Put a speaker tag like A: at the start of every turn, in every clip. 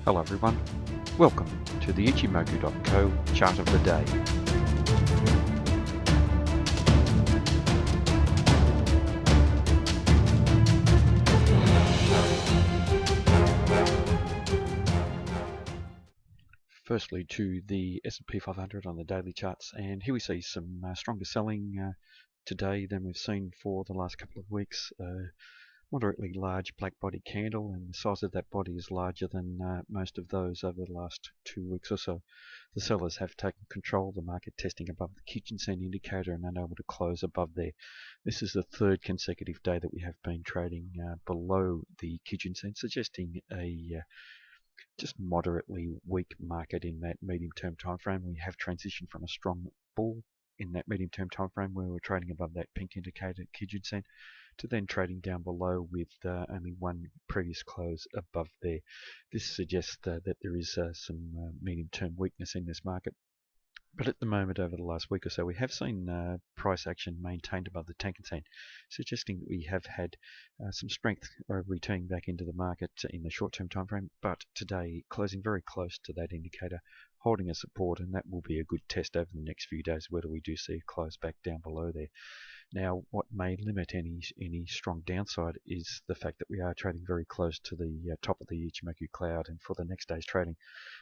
A: Hello everyone, welcome to the Ichimoku.co chart of the day. Firstly to the S&P 500 on the daily charts, and here we see some stronger selling today than we've seen for the last couple of weeks. Moderately large black body candle, and the size of that body is larger than most of those over the last 2 weeks or so. The sellers have taken control of the market, testing above the Kijun-sen indicator and unable to close above there. This is the third consecutive day that we have been trading below the Kijun-sen, suggesting a just moderately weak market in that medium-term time frame. We have transitioned from a strong bull in that medium-term time frame where we're trading above that pink indicator Kijun-sen to then trading down below with only one previous close above there. This suggests that there is some medium-term weakness in this market. But at the moment, over the last week or so, we have seen price action maintained above the Tenkan-sen, suggesting that we have had some strength returning back into the market in the short-term time frame. But today, closing very close to that indicator, holding a support, and that will be a good test over the next few days whether we do see a close back down below there. Now, what may limit any strong downside is the fact that we are trading very close to the top of the Ichimoku cloud, and for the next day's trading,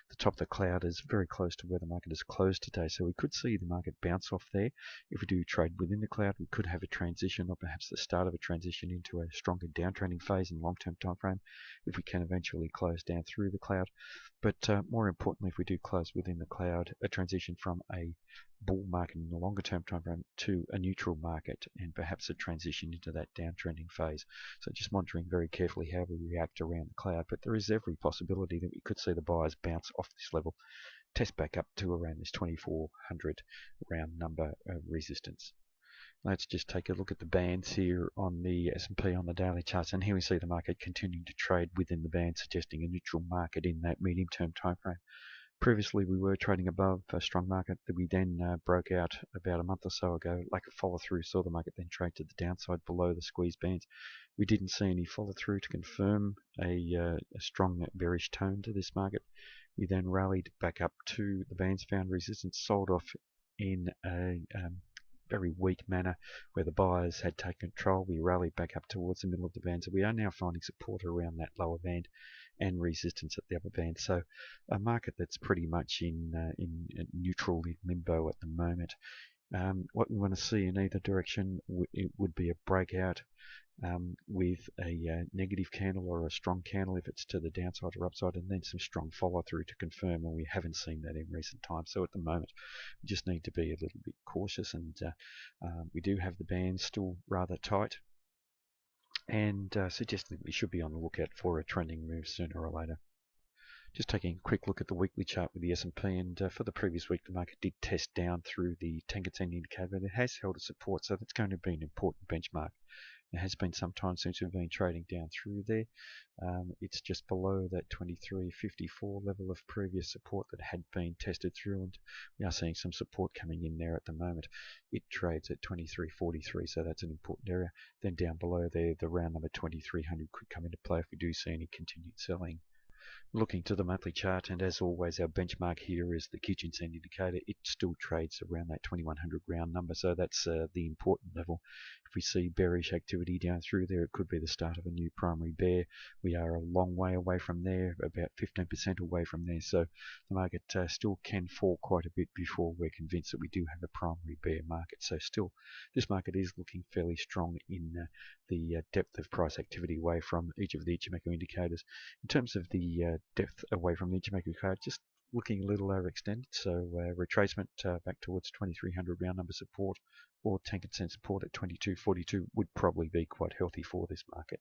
A: the top of the cloud is very close to where the market is closed today. So we could see the market bounce off there. If we do trade within the cloud, we could have a transition, or perhaps the start of a transition into a stronger downtrending phase in long-term time frame, if we can eventually close down through the cloud. But more importantly, if we do close within the cloud, a transition from a bull market in the longer term time frame to a neutral market, and perhaps a transition into that downtrending phase. So just monitoring very carefully how we react around the cloud, but there is every possibility that we could see the buyers bounce off this level, test back up to around this 2400 round number resistance. Let's just take a look at the bands here on the S&P on the daily charts, and here we see the market continuing to trade within the band, suggesting a neutral market in that medium term time frame. Previously, we were trading above a strong market that we then broke out about a month or so ago. Lack of follow through saw the market then trade to the downside below the squeeze bands. We didn't see any follow through to confirm a strong bearish tone to this market. We then rallied back up to the bands, found resistance, sold off in a very weak manner where the buyers had taken control. We rallied back up towards the middle of the band, so we are now finding support around that lower band and resistance at the upper band. So a market that's pretty much in neutral, in limbo at the moment. What we want to see in either direction, it would be a breakout with a negative candle or a strong candle if it's to the downside or upside, and then some strong follow through to confirm, and we haven't seen that in recent times. So at the moment we just need to be a little bit cautious, and we do have the bands still rather tight, and suggesting that we should be on the lookout for a trending move sooner or later. Just taking a quick look at the weekly chart with the S&P, and for the previous week the market did test down through the Tenkan-sen indicator, but it has held a support, so that's going to be an important benchmark. It has been some time since we've been trading down through there. It's just below that 23.54 level of previous support that had been tested through, and we are seeing some support coming in there at the moment. It trades at 23.43, so that's an important area. Then down below there, the round number 2300 could come into play if we do see any continued selling. Looking to the monthly chart, and as always our benchmark here is the Kijun-sen indicator. It still trades around that 2100 round number, so that's the important level. If we see bearish activity down through there, it could be the start of a new primary bear. We are a long way away from there, about 15% away from there, so the market still can fall quite a bit before we're convinced that we do have a primary bear market. So still, this market is looking fairly strong in the depth of price activity away from each of the Ichimoku indicators. In terms of the depth away from the Ichimoku cloud, just looking a little overextended, so retracement back towards 2300 round number support, or Tenkan-sen support at 2242 would probably be quite healthy for this market.